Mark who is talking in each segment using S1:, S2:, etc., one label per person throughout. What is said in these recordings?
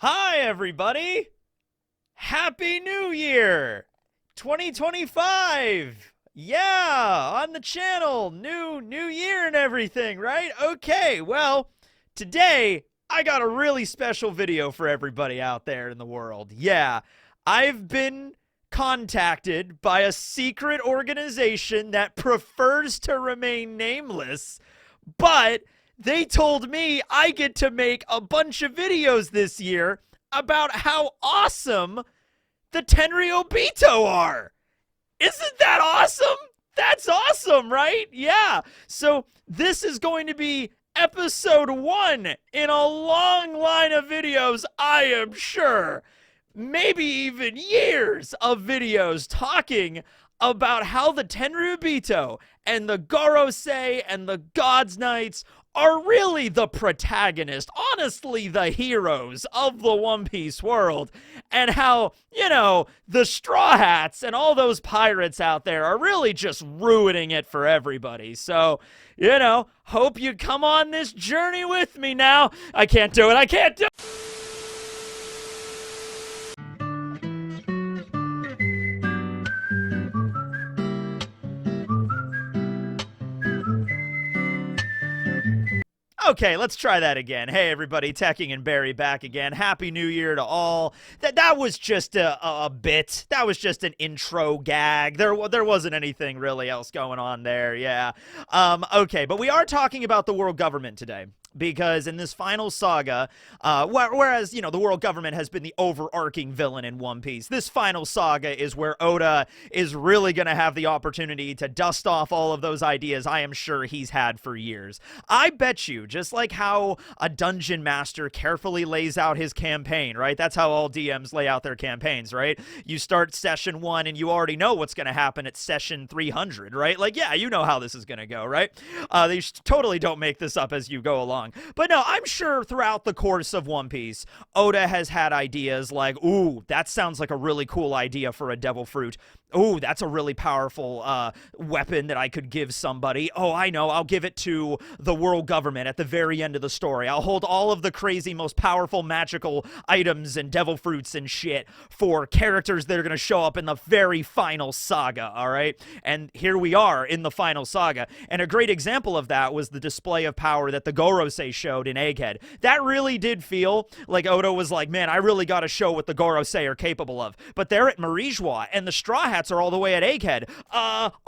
S1: Hi, everybody! Happy New Year! 2025! Yeah, on the channel, new year and everything, right? Okay, well, today I got a really special video for everybody out there in the world. Yeah, I've been contacted by a secret organization that prefers to remain nameless, but they told me I get to make a bunch of videos this year about how awesome the Tenryobito are. Isn't that awesome? That's awesome, right? Yeah. So this is going to be episode 1 in a long line of videos, I am sure. Maybe even years of videos talking about how the Tenryubito and the Gorosei and the God's Knights are really the protagonist, honestly the heroes of the One Piece world, and how, the Straw Hats and all those pirates out there are really just ruining it for everybody. So, hope you come on this journey with me now. I can't do it. Okay, let's try that again. Hey, everybody, Teching and Barry back again. Happy New Year to all. That was just a bit. That was just an intro gag. There wasn't anything really else going on there, yeah. Okay, but we are talking about the world government today. Because in this final saga, whereas, the world government has been the overarching villain in One Piece, this final saga is where Oda is really going to have the opportunity to dust off all of those ideas I am sure he's had for years. I bet you, just like how a dungeon master carefully lays out his campaign, right? That's how all DMs lay out their campaigns, right? You start session 1 and you already know what's going to happen at session 300, right? Like, yeah, you know how this is going to go, right? They totally don't make this up as you go along. But no, I'm sure throughout the course of One Piece, Oda has had ideas like, ooh, that sounds like a really cool idea for a devil fruit. Ooh, that's a really powerful weapon that I could give somebody. Oh, I know, I'll give it to the world government at the very end of the story. I'll hold all of the crazy, most powerful magical items and devil fruits and shit for characters that are going to show up in the very final saga, all right? And here we are in the final saga. And a great example of that was the display of power that the Gorosei showed in Egghead. That really did feel like Oda was like, man, I really got to show what the Gorosei are capable of. But they're at Marijois, and the Straw Hats are all the way at Egghead.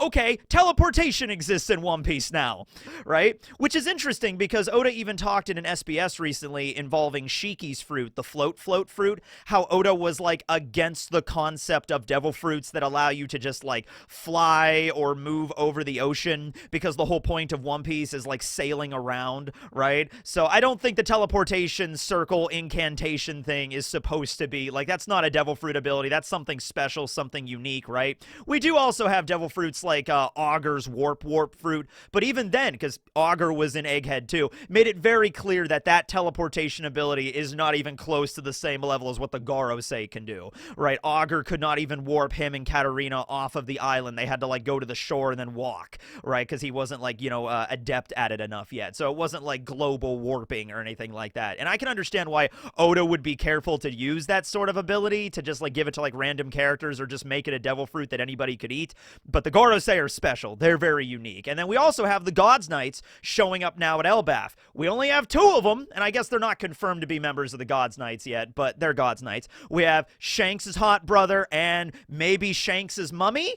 S1: Okay, teleportation exists in One Piece now, right? Which is interesting because Oda even talked in an SBS recently involving Shiki's fruit, the float fruit, how Oda was like against the concept of devil fruits that allow you to just like fly or move over the ocean because the whole point of One Piece is like sailing around, right? So I don't think the teleportation circle incantation thing is supposed to be like, that's not a devil fruit ability. That's something special, something unique, right? We do also have devil fruits like Augur's warp fruit, but even then, because Augur was in Egghead too, made it very clear that that teleportation ability is not even close to the same level as what the Gorosei can do, right? Augur could not even warp him and Katarina off of the island. They had to like go to the shore and then walk, right? Because he wasn't like, adept at it enough yet. So it wasn't like global warping or anything like that. And I can understand why Oda would be careful to use that sort of ability to just like give it to like random characters or just make it a devil fruit that anybody could eat. But the Gorosei are special. They're very unique. And then we also have the God's Knights showing up now at Elbaf. We only have 2 of them, and I guess they're not confirmed to be members of the God's Knights yet, but they're God's Knights. We have Shanks' hot brother and maybe Shanks' mummy,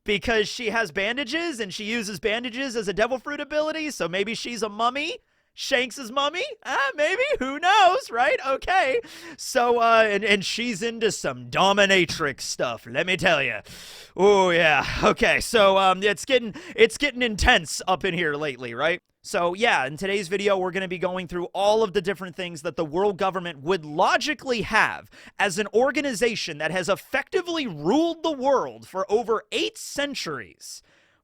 S1: because she has bandages and she uses bandages as a devil fruit ability, so maybe she's a mummy. Shanks' mummy? Maybe. Who knows, right? Okay. So, and she's into some dominatrix stuff, let me tell you. Oh, yeah. Okay, so, it's getting intense up in here lately, right? So, yeah, in today's video, we're going to be going through all of the different things that the world government would logically have as an organization that has effectively ruled the world for over 8 centuries.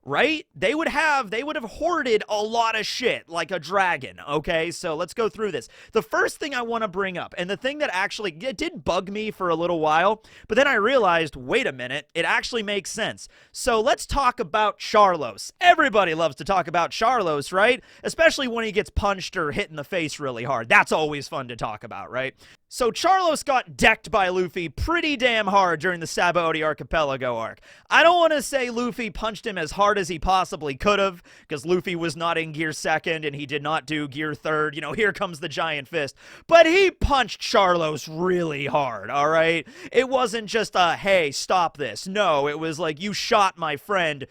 S1: Right? They would have hoarded a lot of shit like a dragon, okay? So let's go through this. The first thing I want to bring up, and the thing that actually, it did bug me for a little while, but then I realized, wait a minute, it actually makes sense. So let's talk about Charlos. Everybody loves to talk about Charlos, right? Especially when he gets punched or hit in the face really hard. That's always fun to talk about, right? So Charlos got decked by Luffy pretty damn hard during the Sabaody Archipelago arc. I don't want to say Luffy punched him as hard as he possibly could have, because Luffy was not in Gear 2nd and he did not do Gear 3rd. You know, here comes the giant fist. But he punched Charlos really hard, all right? It wasn't just a, hey, stop this. No, it was like, you shot my friend.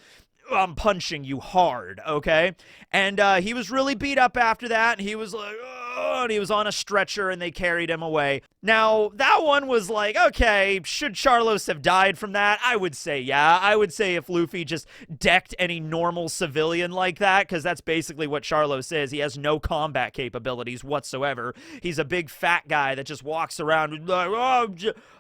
S1: I'm punching you hard, okay? And he was really beat up after that, and he was like, oh, and he was on a stretcher, and they carried him away. Now, that one was like, okay, should Charlos have died from that? I would say, yeah. I would say if Luffy just decked any normal civilian like that, because that's basically what Charlos is. He has no combat capabilities whatsoever. He's a big fat guy that just walks around like, oh,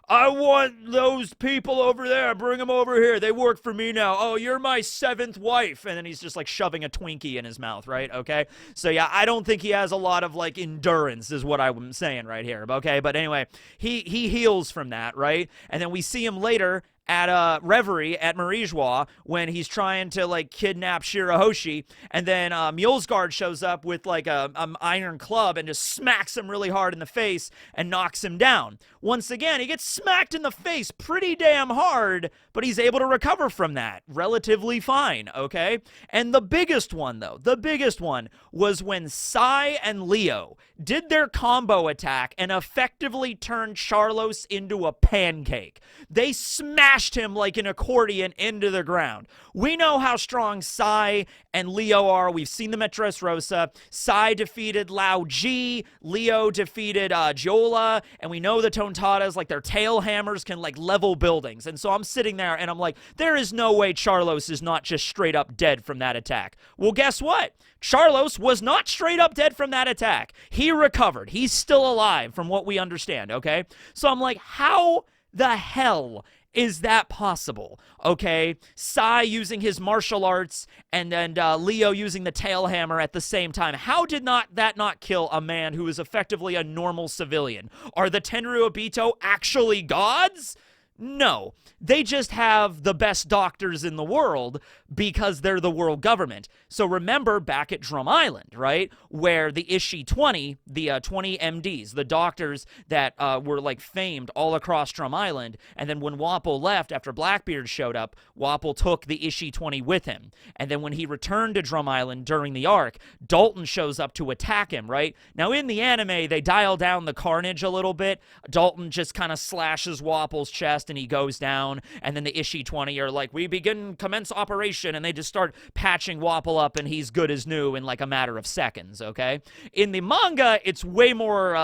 S1: I want those people over there. Bring them over here. They work for me now. Oh, you're my 7th wife. And then he's just like shoving a Twinkie in his mouth, right? Okay. So yeah, I don't think he has a lot of like endurance is what I'm saying right here. Okay. But anyway, he heals from that, right? And then we see him later at Reverie at Marijois when he's trying to like kidnap Shirahoshi, and then Mulesguard shows up with like a iron club and just smacks him really hard in the face and knocks him down. Once again, he gets smacked in the face pretty damn hard, but he's able to recover from that relatively fine, okay? And the biggest one though, the biggest one was when Sai and Leo did their combo attack and effectively turned Charlos into a pancake. They smashed him like an accordion into the ground. We know how strong Sai and Leo are. We've seen them at Dressrosa. Sai defeated Lao Ji. Leo defeated Jola. And we know the Tontadas, like their tail hammers can like level buildings. And so I'm sitting there and I'm like, there is no way Charlos is not just straight up dead from that attack. Well, guess what? Charlos was not straight up dead from that attack. He recovered. He's still alive from what we understand, okay? So I'm like, how the hell is that possible? Okay, Sai using his martial arts and then Leo using the tail hammer at the same time. How did that not kill a man who is effectively a normal civilian? Are the Tenryou Obito actually gods? No, they just have the best doctors in the world because they're the world government. So remember back at Drum Island, right, where the Ishii 20, the 20 MDs, the doctors that were like famed all across Drum Island, and then when Wapol left after Blackbeard showed up, Wapol took the Ishii 20 with him. And then when he returned to Drum Island during the arc, Dalton shows up to attack him, right? Now in the anime, they dial down the carnage a little bit. Dalton just kind of slashes Wapol's chest and he goes down, and then the Ishii 20 are like, we commence operation, and they just start patching Wapol up and he's good as new in like a matter of seconds, okay? In the manga, it's way more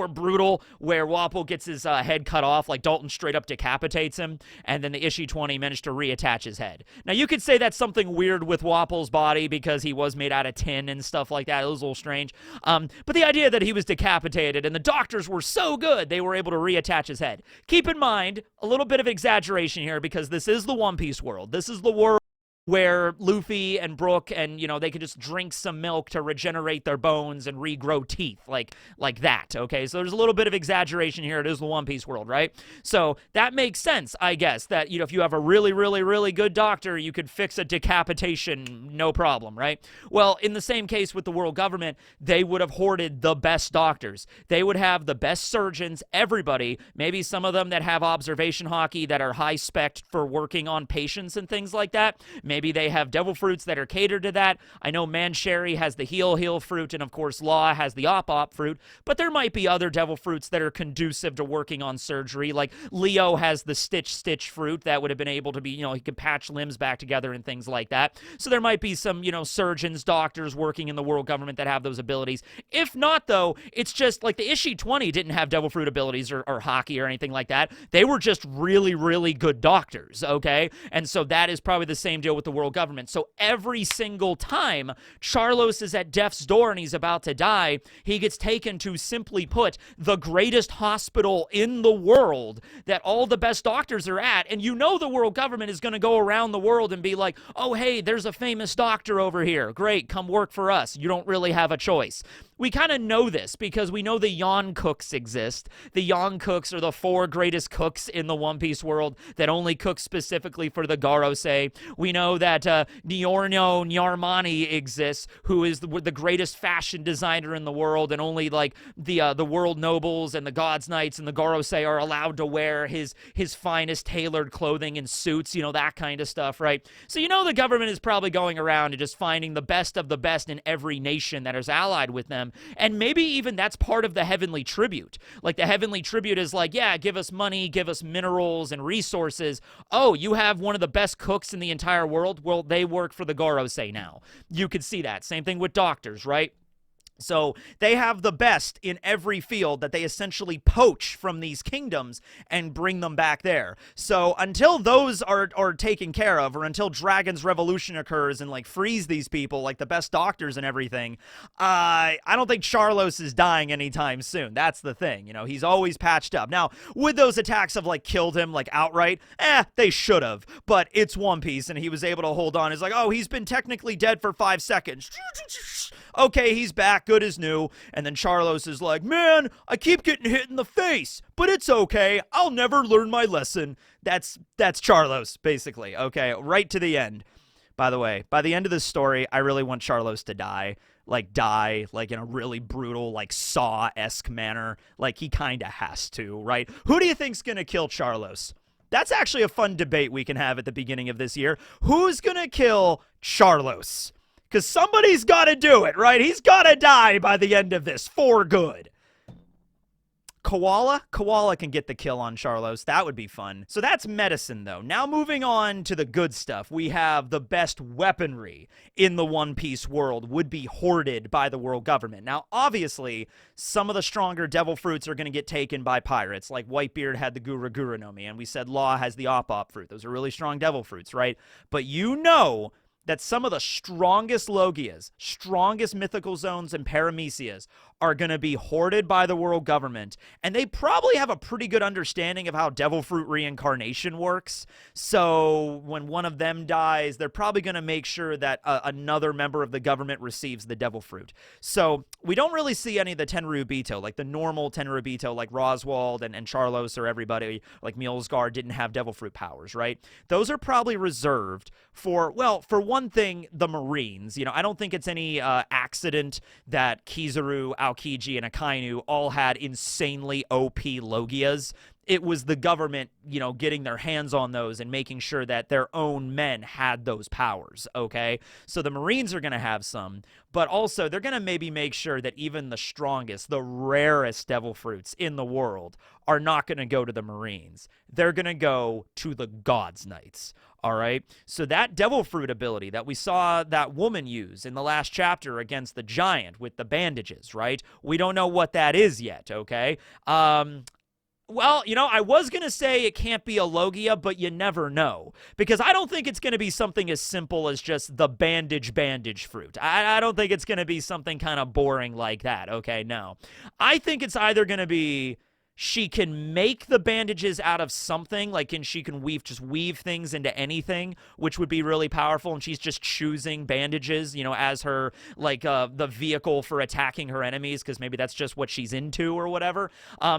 S1: brutal, where Wapol gets his head cut off, like Dalton straight up decapitates him, and then the Ishii 20 managed to reattach his head. Now you could say that's something weird with Wapol's body because he was made out of tin and stuff like that. It was a little strange. But the idea that he was decapitated and the doctors were so good, they were able to reattach his head. Keep in mind, a little bit of exaggeration here because this is the One Piece world. This is the world where Luffy and Brook and, you know, they could just drink some milk to regenerate their bones and regrow teeth like that, okay? So there's a little bit of exaggeration here. It is the One Piece world, right? So that makes sense, I guess, that, you know, if you have a really, really, really good doctor, you could fix a decapitation, no problem, right? Well, in the same case with the world government, they would have hoarded the best doctors. They would have the best surgeons, everybody, maybe some of them that have observation hockey that are high-spec for working on patients and things like that. Maybe they have devil fruits that are catered to that. I know Mancheri has the heal fruit, and of course Law has the op fruit, but there might be other devil fruits that are conducive to working on surgery, like Leo has the stitch fruit that would have been able to be, you know, he could patch limbs back together and things like that. So there might be some, you know, surgeons, doctors working in the world government that have those abilities. If not, though, it's just like the Ishii 20 didn't have devil fruit abilities or hockey or anything like that. They were just really, really good doctors, okay? And so that is probably the same deal with the world government. So every single time Charlos is at death's door and he's about to die, he gets taken to, simply put, the greatest hospital in the world that all the best doctors are at. And you know the world government is going to go around the world and be like, oh, hey, there's a famous doctor over here. Great, come work for us. You don't really have a choice. We kind of know this because we know the Yon cooks exist. The Yon cooks are the 4 greatest cooks in the One Piece world that only cook specifically for the Garosei. We know know that Giorno Niarmani exists, who is the greatest fashion designer in the world, and only like the world nobles and the gods knights and the Gorosei are allowed to wear his finest tailored clothing and suits, you know, that kind of stuff, right? So you know the government is probably going around and just finding the best of the best in every nation that is allied with them, and maybe even that's part of the heavenly tribute. Like the heavenly tribute is like, yeah, give us money, give us minerals and resources. Oh, you have one of the best cooks in the entire world? Well, they work for the Gorosei now. You could see that. Same thing with doctors, right? So they have the best in every field that they essentially poach from these kingdoms and bring them back there. So until those are taken care of, or until Dragon's Revolution occurs and like frees these people, like the best doctors and everything, I don't think Charlos is dying anytime soon. That's the thing. You know, he's always patched up. Now, would those attacks have like killed him like outright? They should have. But it's One Piece and he was able to hold on. It's like, oh, he's been technically dead for 5 seconds. Okay, he's back. Good as new. And then Charlos is like, man, I keep getting hit in the face, but it's okay. I'll never learn my lesson. That's Charlos, basically. Okay, right to the end. By the way, by the end of this story, I really want Charlos to die. Like, in a really brutal, like, Saw-esque manner. Like, he kind of has to, right? Who do you think's gonna kill Charlos? That's actually a fun debate we can have at the beginning of this year. Who's gonna kill Charlos? Because somebody's got to do it, right? He's got to die by the end of this, for good. Koala? Koala can get the kill on Charlos. That would be fun. So that's medicine, though. Now moving on to the good stuff. We have the best weaponry in the One Piece world would be hoarded by the world government. Now, obviously, some of the stronger devil fruits are going to get taken by pirates. Like Whitebeard had the Gura Gura no Mi, and we said Law has the Op Op fruit. Those are really strong devil fruits, right? But you know that some of the strongest Logias, strongest mythical zones and paramecias are going to be hoarded by the world government, and they probably have a pretty good understanding of how devil fruit reincarnation works. So when one of them dies, they're probably going to make sure that another member of the government receives the devil fruit. So we don't really see any of the Tenryubito, like the normal Tenryubito, like Roswald and Charlos or everybody, like Mulesgar didn't have devil fruit powers, right? Those are probably reserved for, well, for one thing, the Marines. You know, I don't think it's any accident that Kizaru, Aokiji, and Akainu all had insanely OP Logias. It was the government, you know, getting their hands on those and making sure that their own men had those powers, okay? So the Marines are going to have some, but also they're going to maybe make sure that even the strongest, the rarest devil fruits in the world are not going to go to the Marines. They're going to go to the Gods Knights, all right? So that devil fruit ability that we saw that woman use in the last chapter against the giant with the bandages, right? We don't know what that is yet, okay? Well, you know, I was going to say it can't be a Logia, but you never know. Because I don't think it's going to be something as simple as just the bandage fruit. I don't think it's going to be something kind of boring like that, okay? No. I think it's either going to be she can make the bandages out of something, like, and she can just weave things into anything, which would be really powerful, and she's just choosing bandages, you know, as her, like, the vehicle for attacking her enemies, because maybe that's just what she's into or whatever.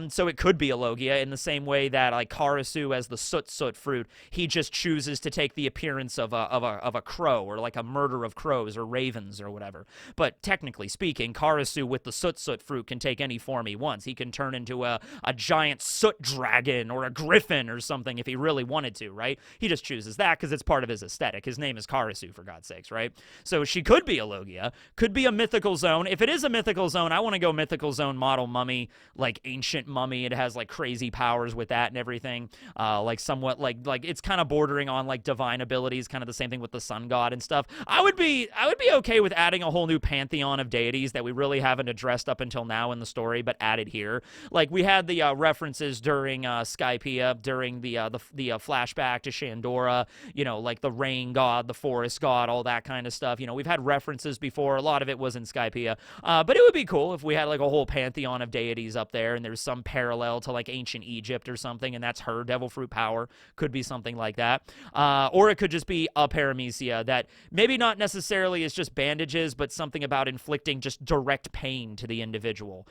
S1: So it could be a Logia in the same way that, like, Karasu as the soot fruit, he just chooses to take the appearance of a crow, or like a murder of crows or ravens or whatever. But technically speaking, Karasu with the soot fruit can take any form he wants. He can turn into a giant soot dragon or a griffin or something if he really wanted to, right? He just chooses that because it's part of his aesthetic. His name is Karasu, for God's sakes, right? So she could be a Logia, could be a mythical zone. If it is a mythical zone, I want to go mythical zone model mummy, like ancient mummy. It has like crazy powers with that and everything. Like somewhat like it's kind of bordering on like divine abilities, kind of the same thing with the sun god and stuff. I would be okay with adding a whole new pantheon of deities that we really haven't addressed up until now in the story, but added here. Like we had the references during Skypiea, during the flashback to Shandora, you know, like the rain god, the forest god, all that kind of stuff. You know, we've had references before. A lot of it was in Skypiea. But it would be cool if we had like a whole pantheon of deities up there and there's some parallel to like ancient Egypt or something, and that's her devil fruit power. Could be something like that. Or it could just be a paramecia that maybe not necessarily is just bandages, but something about inflicting just direct pain to the individual.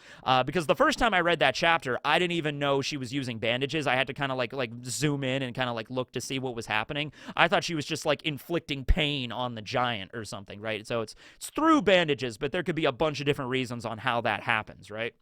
S1: Because the first time I read that chapter, I didn't even know she was using bandages. I had to kind of like zoom in and kind of like look to see what was happening. I thought she was just like inflicting pain on the giant or something, right? So it's through bandages, but there could be a bunch of different reasons on how that happens, right?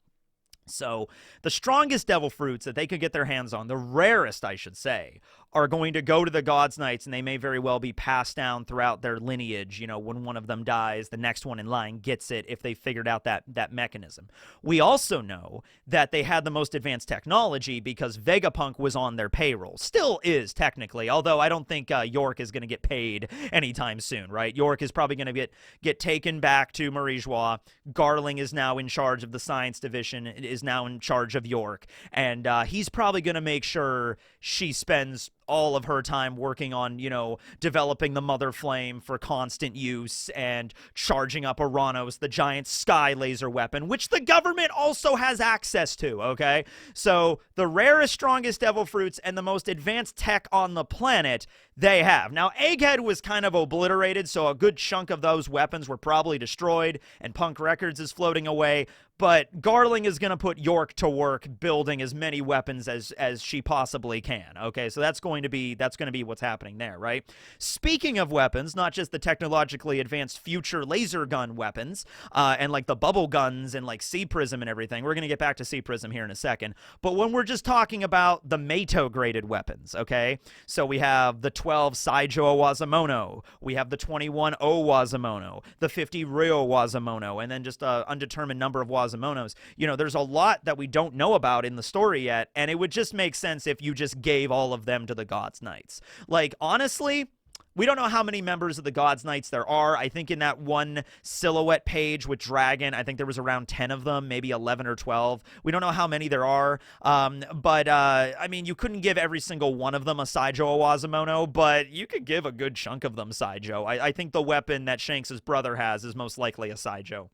S1: So the strongest devil fruits that they could get their hands on, the rarest, I should say, are going to go to the God's Knights, and they may very well be passed down throughout their lineage. You know, when one of them dies, the next one in line gets it if they figured out that mechanism. We also know that they had the most advanced technology because Vegapunk was on their payroll. Still is, technically, although I don't think York is going to get paid anytime soon, right? York is probably going to get taken back to Marijois. Garling is now in charge of the science division, is now in charge of York, and he's probably going to make sure she spends all of her time working on, you know, developing the Mother Flame for constant use and charging up Oranos, the giant sky laser weapon, which the government also has access to, okay? So the rarest, strongest devil fruits and the most advanced tech on the planet they have. Now, Egghead was kind of obliterated, so a good chunk of those weapons were probably destroyed, and Punk Records is floating away, but Garling is going to put York to work building as many weapons as she possibly can, okay? So that's going to be what's happening there, right? Speaking of weapons, not just the technologically advanced future laser gun weapons, and like the bubble guns and like Sea Prism and everything. We're going to get back to Sea Prism here in a second. But when we're just talking about the Meito-graded weapons, okay? So we have the 12 Saijo Wazamono, we have the 21 Owazamono, the 50 Ryo Wazamono, and then just an undetermined number of Wazamonos. You know, there's a lot that we don't know about in the story yet, and it would just make sense if you just gave all of them to the God's Knights. Like, honestly, we don't know how many members of the God's Knights there are. I think in that one silhouette page with Dragon, I think there was around 10 of them, maybe 11 or 12. We don't know how many there are. But I mean, you couldn't give every single one of them a Saijo Wazamono, but you could give a good chunk of them Saijo. I think the weapon that Shanks' brother has is most likely a Saijo.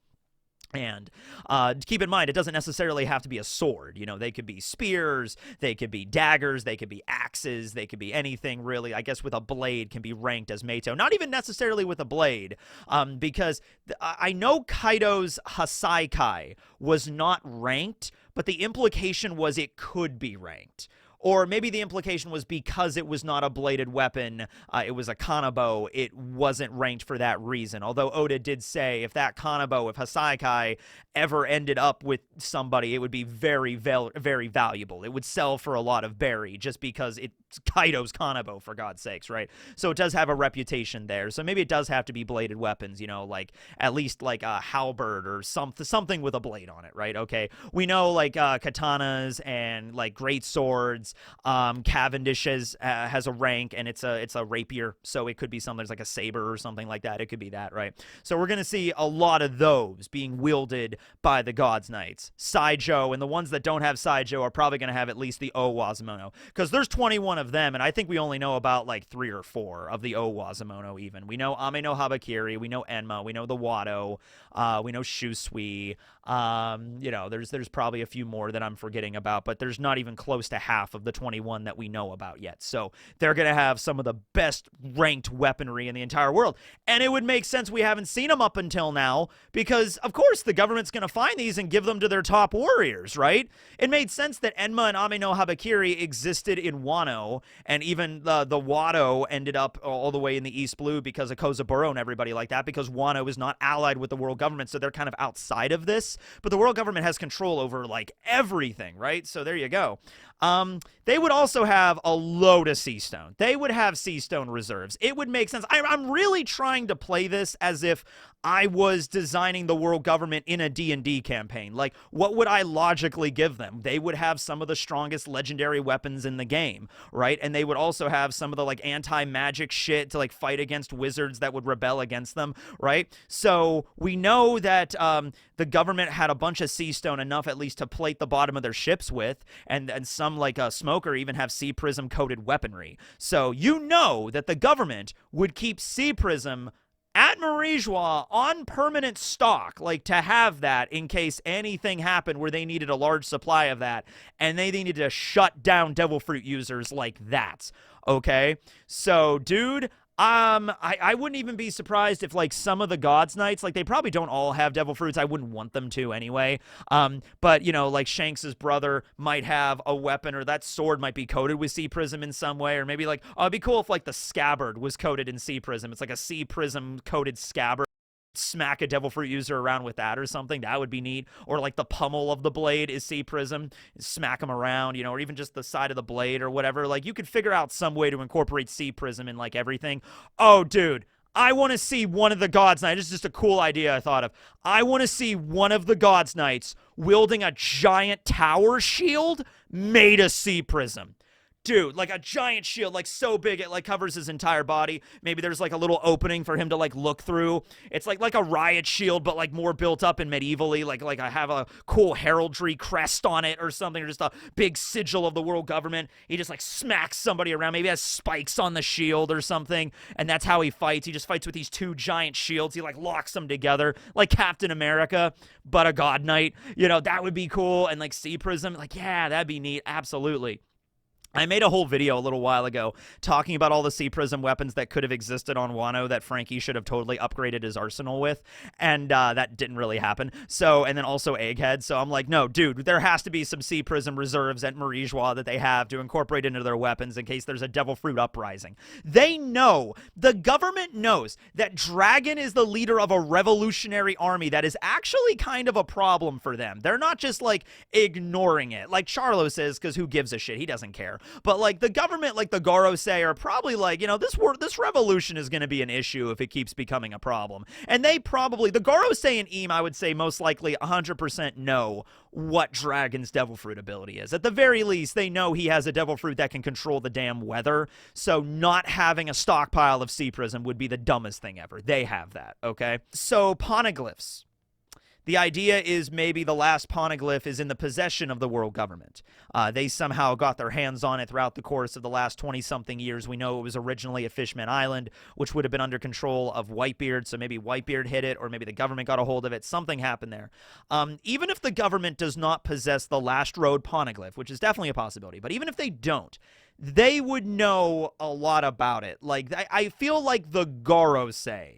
S1: And keep in mind, it doesn't necessarily have to be a sword. You know, they could be spears, they could be daggers, they could be axes, they could be anything really. I guess with a blade can be ranked as Meito. Not even necessarily with a blade, because I know Kaido's Hasaikai was not ranked, but the implication was it could be ranked. Or maybe the implication was because it was not a bladed weapon, it was a kanabo, it wasn't ranked for that reason. Although Oda did say if that kanabo, if Hasaikai ever ended up with somebody, it would be very, very valuable. It would sell for a lot of berry just because it's Kaido's kanabo, for God's sakes, right? So it does have a reputation there. So maybe it does have to be bladed weapons, you know, like at least like a halberd or something with a blade on it, right? Okay, we know like katanas and like great swords. Cavendish has a rank, and it's a rapier, so it could be something like a saber or something like that. It could be that, right? So we're gonna see a lot of those being wielded by the God's Knights. Saijo, and the ones that don't have Saijo are probably gonna have at least the Owazamono, because there's 21 of them, and I think we only know about like 3 or 4 of the Owazamono. Even we know Ame no Habakiri, we know Enma, we know the Wado, we know Shusui. You know, there's probably a few more that I'm forgetting about, but there's not even close to half of the 21 that we know about yet. So they're going to have some of the best ranked weaponry in the entire world. And it would make sense we haven't seen them up until now because, of course, the government's going to find these and give them to their top warriors, right? It made sense that Enma and Ame no Habakiri existed in Wano, and even the Wado ended up all the way in the East Blue because of Kozaburo and everybody like that, because Wano is not allied with the world government, so they're kind of outside of this. But the world government has control over, like, everything, right? So there you go. They would also have a load of sea stone. They would have sea stone reserves. It would make sense. I'm really trying to play this as if I was designing the world government in a D&D campaign. Like, what would I logically give them? They would have some of the strongest legendary weapons in the game, right? And they would also have some of the, like, anti-magic shit to, like, fight against wizards that would rebel against them, right? So we know that the government had a bunch of sea stone, enough at least to plate the bottom of their ships with, and some, like a smoker, even have Sea Prism coated weaponry. So you know that the government would keep Sea Prism at Marijois on permanent stock, like to have that in case anything happened where they needed a large supply of that, and they needed to shut down Devil Fruit users like that. Okay? So, dude, I wouldn't even be surprised if like some of the Gods Knights, like they probably don't all have devil fruits. I wouldn't want them to anyway. But you know, like Shanks's brother might have a weapon, or that sword might be coated with sea prism in some way, or maybe like, oh, it'd be cool if like the scabbard was coated in sea prism. It's like a sea prism coated scabbard. Smack a devil fruit user around with that or something. That would be neat. Or like the pummel of the blade is sea prism. Smack them around, you know, or even just the side of the blade or whatever. Like you could figure out some way to incorporate sea prism in like everything. Oh, dude. I want to see one of the Gods Knights. This is just a cool idea I thought of. I want to see one of the Gods Knights wielding a giant tower shield made of sea prism. Dude, like a giant shield, like so big it like covers his entire body. Maybe there's like a little opening for him to like look through. It's like a riot shield, but like more built up and medievally. Like I have a cool heraldry crest on it or something, or just a big sigil of the world government. He just like smacks somebody around. Maybe has spikes on the shield or something, and that's how he fights. He just fights with these two giant shields. He like locks them together like Captain America, but a God Knight. You know, that would be cool. And like Sea Prism, like yeah, that'd be neat. Absolutely. I made a whole video a little while ago talking about all the Sea Prism weapons that could have existed on Wano that Frankie should have totally upgraded his arsenal with, and that didn't really happen. So, and then also Egghead. So I'm like, no, dude, there has to be some Sea Prism reserves at Marijois that they have to incorporate into their weapons in case there's a Devil Fruit uprising. They know, the government knows that Dragon is the leader of a revolutionary army that is actually kind of a problem for them. They're not just like ignoring it, like Charlo says, because who gives a shit? He doesn't care. But like the government, like the Gorosei, are probably like, you know, this revolution is going to be an issue if it keeps becoming a problem. And they probably, the Gorosei and Eam, I would say most likely 100% know what Dragon's Devil Fruit ability is. At the very least, they know he has a Devil Fruit that can control the damn weather. So not having a stockpile of Sea Prism would be the dumbest thing ever. They have that, okay? So Poneglyphs. The idea is maybe the last poneglyph is in the possession of the world government. They somehow got their hands on it throughout the course of the last 20-something years. We know it was originally at Fishman Island, which would have been under control of Whitebeard, so maybe Whitebeard hit it, or maybe the government got a hold of it. Something happened there. Even if the government does not possess the last road poneglyph, which is definitely a possibility, but even if they don't, they would know a lot about it. Like, I feel like the Gorosei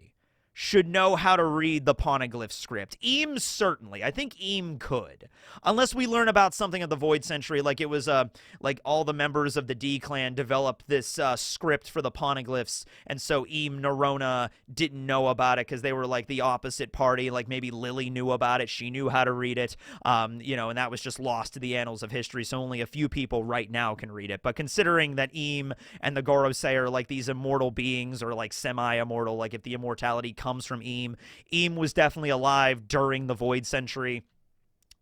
S1: should know how to read the Poneglyph script. Eam certainly. I think Eam could. Unless we learn about something of the Void Century, like it was, like all the members of the D clan developed this script for the Poneglyphs, and so Eam Nerona didn't know about it because they were like the opposite party. Like maybe Lily knew about it. She knew how to read it, you know, and that was just lost to the annals of history, so only a few people right now can read it. But considering that Eam and the Gorosei are like these immortal beings, or like semi-immortal, like if the immortality comes from Eam. Eam was definitely alive during the Void Century,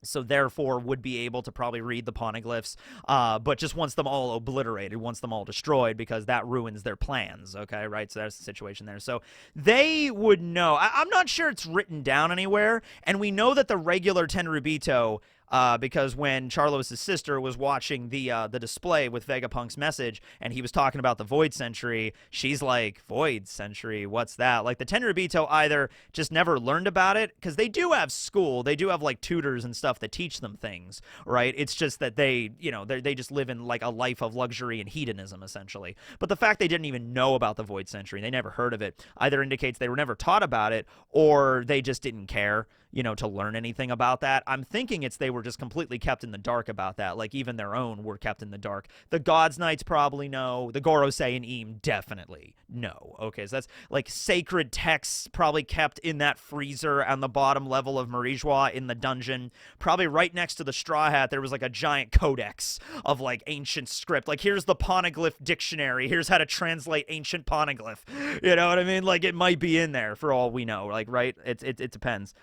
S1: so therefore would be able to probably read the Poneglyphs, but just wants them all obliterated, wants them all destroyed, because that ruins their plans, okay, right? So that's the situation there. So they would know. I'm not sure it's written down anywhere, and we know that the regular Tenryubito, because when Charlos' sister was watching the display with Vegapunk's message, and he was talking about the Void Century, she's like, Void Century, what's that? Like, the Tenryubito either just never learned about it, because they do have school, they do have, like, tutors and stuff that teach them things, right? It's just that they, you know, they just live in, like, a life of luxury and hedonism, essentially. But the fact they didn't even know about the Void Century, they never heard of it, either indicates they were never taught about it, or they just didn't care, you know, to learn anything about that. I'm thinking it's they were just completely kept in the dark about that. Like, even their own were kept in the dark. The Gods Knights probably know. The Gorosei and Eam definitely know. Okay, so that's, like, sacred texts probably kept in that freezer on the bottom level of Marijois in the dungeon. Probably right next to the Straw Hat, there was, like, a giant codex of, like, ancient script. Like, here's the Poneglyph dictionary. Here's how to translate ancient Poneglyph. You know what I mean? Like, it might be in there for all we know. Like, right? It depends.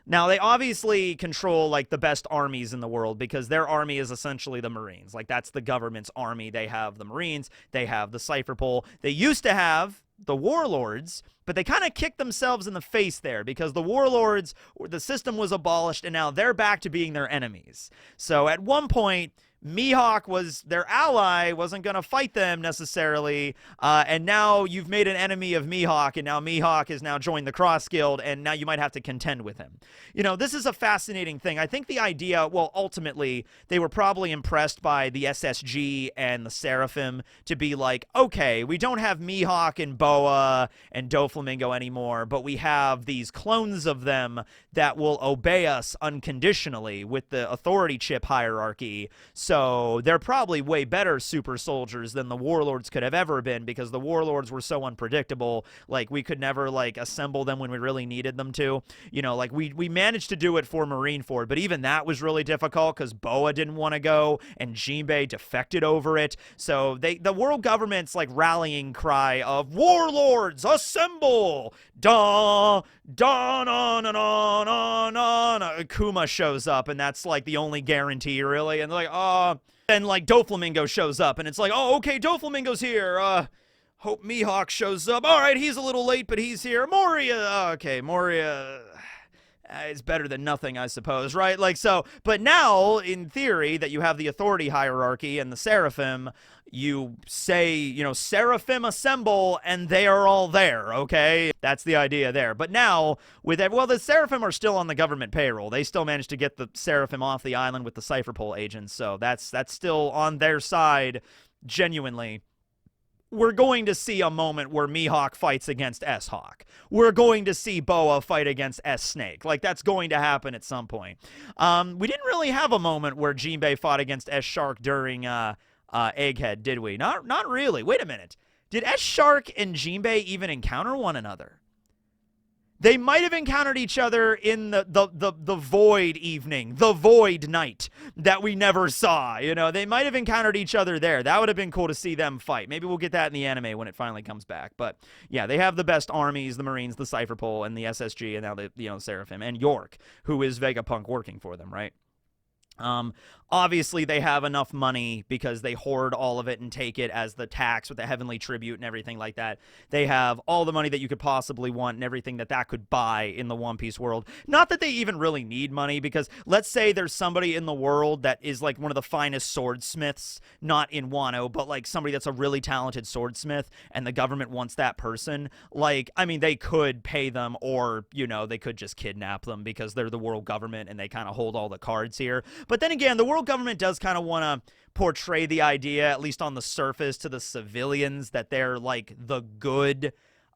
S1: Now they obviously control like the best armies in the world, because their army is essentially the Marines. Like, that's the government's army. They have the Marines, they have the Cipher Pol. They used to have the Warlords, but they kind of kicked themselves in the face there, because the Warlords, the system was abolished, and now they're back to being their enemies. So at one point, Mihawk was their ally, wasn't going to fight them necessarily, and now you've made an enemy of Mihawk, and now Mihawk has now joined the Cross Guild, and now you might have to contend with him. You know, this is a fascinating thing. I think the idea, well, ultimately, they were probably impressed by the SSG and the Seraphim to be like, okay, we don't have Mihawk and Boa and Doflamingo anymore, but we have these clones of them that will obey us unconditionally with the authority chip hierarchy. So they're probably way better super soldiers than the warlords could have ever been, because the warlords were so unpredictable. Like, we could never, like, assemble them when we really needed them to. You know, like, we managed to do it for Marineford, but even that was really difficult because Boa didn't want to go and Jinbei defected over it. So the world government's, like, rallying cry of warlords assemble, da da na na na na na. Kuma shows up, and that's like the only guarantee, really. And they're like, and like Doflamingo shows up, and it's like, oh, okay, Doflamingo's here. Hope Mihawk shows up. All right, he's a little late, but he's here. Moria, okay, Moria. It's better than nothing, I suppose, right? Like, so, but now, in theory, that you have the authority hierarchy and the Seraphim, you say, you know, Seraphim assemble, and they are all there, okay? That's the idea there. But now, well, the Seraphim are still on the government payroll. They still managed to get the Seraphim off the island with the Cipher Pol agents, so that's still on their side, genuinely. We're going to see a moment where Mihawk fights against S-Hawk. We're going to see Boa fight against S-Snake. Like, that's going to happen at some point. We didn't really have a moment where Jinbei fought against S-Shark during Egghead, did we? Not really. Wait a minute. Did S-Shark and Jinbei even encounter one another? They might have encountered each other in the Void evening, the Void night that we never saw. You know, they might have encountered each other there. That would have been cool to see them fight. Maybe we'll get that in the anime when it finally comes back. But yeah, they have the best armies, the Marines, the Cipher Pol, and the SSG, and now the, you know, Seraphim, and York, who is Vegapunk working for them, right? Obviously, they have enough money because they hoard all of it and take it as the tax with the heavenly tribute and everything like that. They have all the money that you could possibly want and everything that could buy in the One Piece world. Not that they even really need money, because let's say there's somebody in the world that is like one of the finest swordsmiths, not in Wano, but like somebody that's a really talented swordsmith, and the government wants that person. Like, I mean, they could pay them, or, you know, they could just kidnap them because they're the world government and they kind of hold all the cards here. But then again, the world government does kind of want to portray the idea, at least on the surface, to the civilians, that they're like the good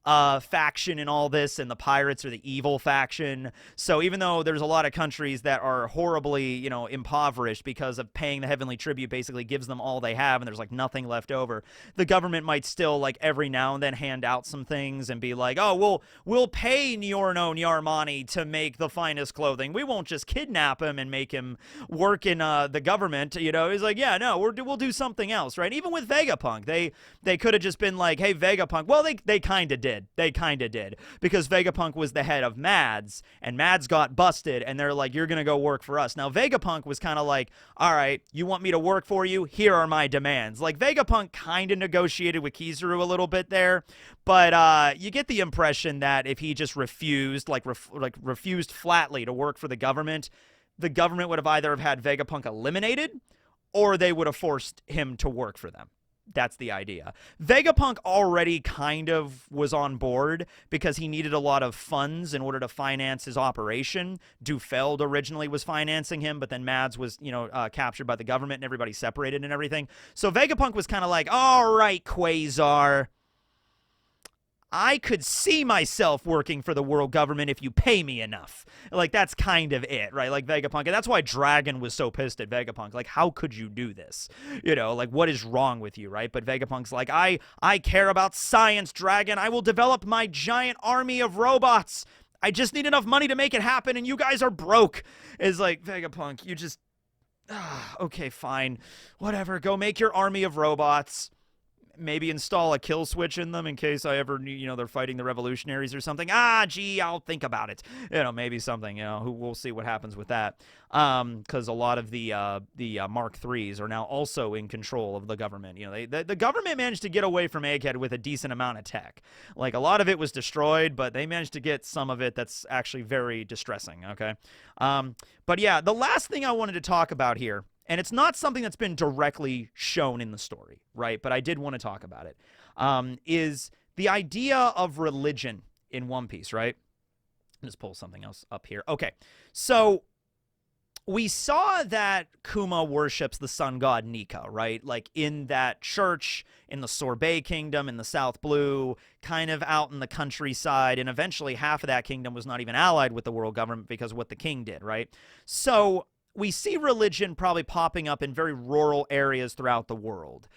S1: faction in all this, and the pirates are the evil faction. So even though there's a lot of countries that are horribly, you know, impoverished because of paying the heavenly tribute basically gives them all they have, and there's like nothing left over, the government might still like every now and then hand out some things and be like, oh, we'll pay Niorno Nyarmani to make the finest clothing. We won't just kidnap him and make him work in the government. You know, he's like, yeah, no, we'll do something else, right? Even with Vegapunk, they could have just been like, hey, Vegapunk. Well, they kind of did. They kind of did, because Vegapunk was the head of Mads, and Mads got busted, and they're like, you're going to go work for us. Now, Vegapunk was kind of like, all right, you want me to work for you? Here are my demands. Like, Vegapunk kind of negotiated with Kizaru a little bit there, but you get the impression that if he just refused, refused flatly to work for the government would have either have had Vegapunk eliminated, or they would have forced him to work for them. That's the idea. Vegapunk already kind of was on board because he needed a lot of funds in order to finance his operation. Dufeld originally was financing him, but then Mads was, you know, captured by the government and everybody separated and everything. So Vegapunk was kind of like, all right, Quasar, I could see myself working for the world government if you pay me enough. Like, that's kind of it, right? Like, Vegapunk. And that's why Dragon was so pissed at Vegapunk. Like, how could you do this? You know, like, what is wrong with you, right? But Vegapunk's like, I care about science, Dragon. I will develop my giant army of robots. I just need enough money to make it happen, and you guys are broke. It's like, Vegapunk, you just... okay, fine. Whatever. Go make your army of robots. Maybe install a kill switch in them in case I ever, you know, they're fighting the revolutionaries or something. Gee, I'll think about it. You know, maybe something, you know, we'll see what happens with that. Because a lot of the Mark IIIs are now also in control of the government. You know, the government managed to get away from Egghead with a decent amount of tech. Like, a lot of it was destroyed, but they managed to get some of it that's actually very distressing, okay? But yeah, the last thing I wanted to talk about here and it's not something that's been directly shown in the story, right? But I did want to talk about it, is the idea of religion in One Piece, right? Let's pull something else up here. Okay, so we saw that Kuma worships the sun god Nika, right? Like in that church in the Sorbet Kingdom in the South Blue, kind of out in the countryside, and eventually half of that kingdom was not even allied with the world government because of what the king did, right? So we see religion probably popping up in very rural areas throughout the world,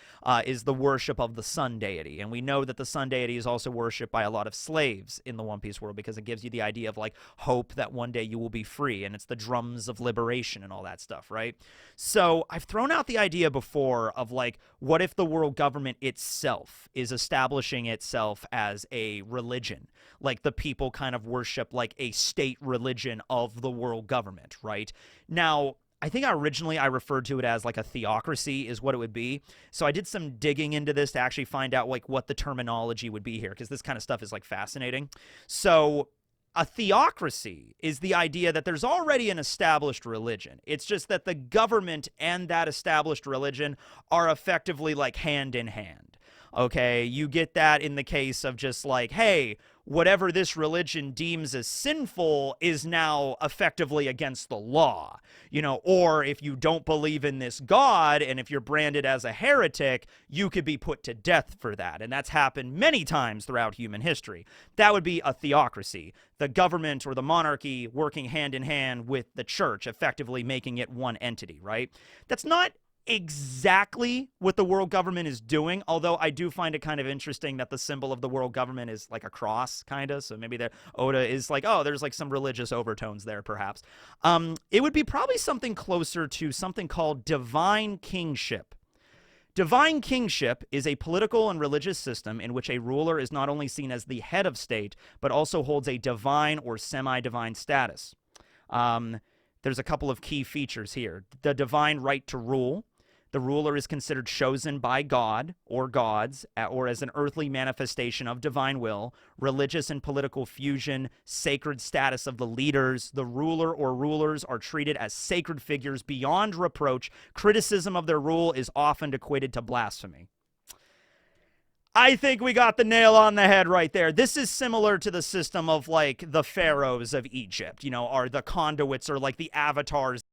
S1: is the worship of the sun deity. And we know that the sun deity is also worshipped by a lot of slaves in the One Piece world because it gives you the idea of like hope that one day you will be free, and it's the drums of liberation and all that stuff, right? So I've thrown out the idea before of like, what if the world government itself is establishing itself as a religion? Like the people kind of worship like a state religion of the world government, right? Now, I think originally I referred to it as like a theocracy is what it would be. So I did some digging into this to actually find out like what the terminology would be here, because this kind of stuff is like fascinating. So a theocracy is the idea that there's already an established religion. It's just that the government and that established religion are effectively like hand in hand. Okay, you get that in the case of just like, hey, whatever this religion deems as sinful is now effectively against the law, you know, or if you don't believe in this God and if you're branded as a heretic, you could be put to death for that. And that's happened many times throughout human history. That would be a theocracy, the government or the monarchy working hand in hand with the church, effectively making it one entity, right? That's not exactly what the world government is doing, although I do find it kind of interesting that the symbol of the world government is like a cross, kind of. So maybe the Oda is like, oh, there's like some religious overtones there, perhaps. It would be probably something closer to something called divine kingship. Divine kingship is a political and religious system in which a ruler is not only seen as the head of state, but also holds a divine or semi-divine status. There's a couple of key features here. The divine right to rule. The ruler is considered chosen by God or gods, or as an earthly manifestation of divine will. Religious and political fusion, sacred status of the leaders. The ruler or rulers are treated as sacred figures beyond reproach. Criticism of their rule is often equated to blasphemy. I think we got the nail on the head right there. This is similar to the system of like the pharaohs of Egypt, you know, are the conduits or like the avatars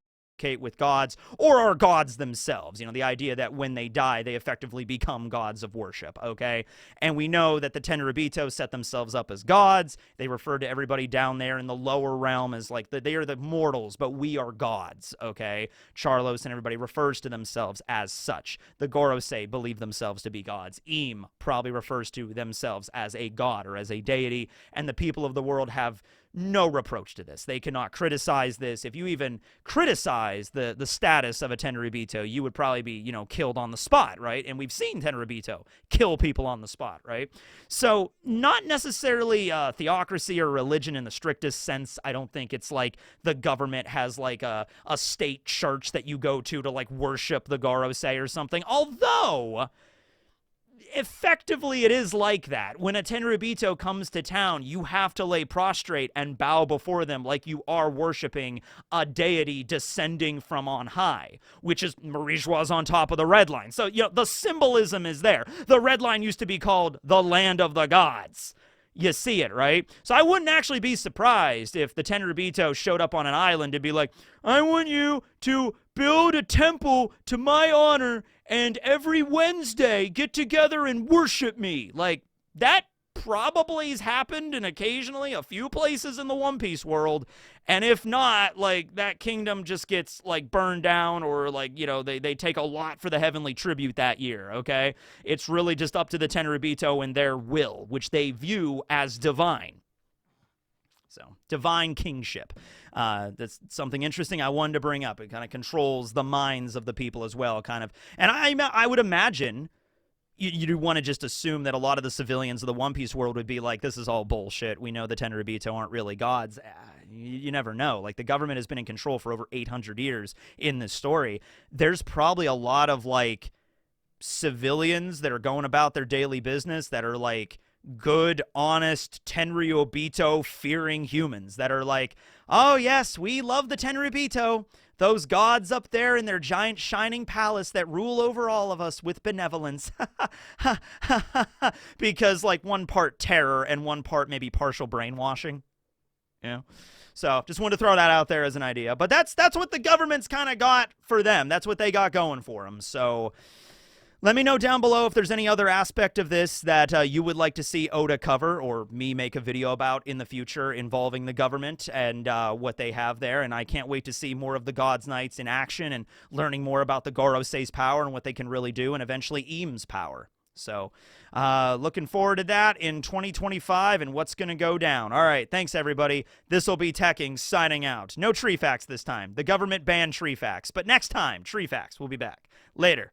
S1: with gods, or are gods themselves. You know, the idea that when they die, they effectively become gods of worship, okay? And we know that the Tenryubito set themselves up as gods. They refer to everybody down there in the lower realm as like, they are the mortals, but we are gods, okay? Charlos and everybody refers to themselves as such. The Gorosei believe themselves to be gods. Im probably refers to themselves as a god or as a deity, and the people of the world have no reproach to this. They cannot criticize this. If you even criticize the status of a Tenryubito, you would probably be, you know, killed on the spot, right? And we've seen Tenryubito kill people on the spot, right? So not necessarily a theocracy or religion in the strictest sense. I don't think it's like the government has like a state church that you go to like worship the Gorosei or something. Although effectively it is like that. When a Tenryubito comes to town, you have to lay prostrate and bow before them like you are worshiping a deity descending from on high, which is Marijois on top of the red line. So, you know, the symbolism is there. The red line used to be called the land of the gods. You see it, right? So I wouldn't actually be surprised if the Tenryubito showed up on an island and be like, I want you to build a temple to my honor and every Wednesday get together and worship me. Like, that probably has happened in occasionally a few places in the One Piece world. And if not, like, that kingdom just gets, like, burned down, or, like, you know, they take a lot for the heavenly tribute that year, okay? It's really just up to the Tenryubito and their will, which they view as divine. So, divine kingship. That's something interesting I wanted to bring up. It kind of controls the minds of the people as well, kind of. And I would imagine you want to just assume that a lot of the civilians of the One Piece world would be like, this is all bullshit. We know the Tenryubito aren't really gods. You never know. Like, the government has been in control for over 800 years in this story. There's probably a lot of, like, civilians that are going about their daily business that are, like, good, honest, Tenryubito fearing humans that are like, oh yes, we love the Tenryubito. Those gods up there in their giant shining palace that rule over all of us with benevolence. Because, like, one part terror and one part maybe partial brainwashing. You know? So just wanted to throw that out there as an idea. But that's what the government's kind of got for them. That's what they got going for them. So let me know down below if there's any other aspect of this that you would like to see Oda cover or me make a video about in the future involving the government and what they have there. And I can't wait to see more of the Gods Knights in action and learning more about the Gorosei's power and what they can really do, and eventually Eames' power. So looking forward to that in 2025 and what's going to go down. All right, thanks, everybody. This will be Teching signing out. No tree facts this time. The government banned tree facts. But next time, tree facts. We'll be back. Later.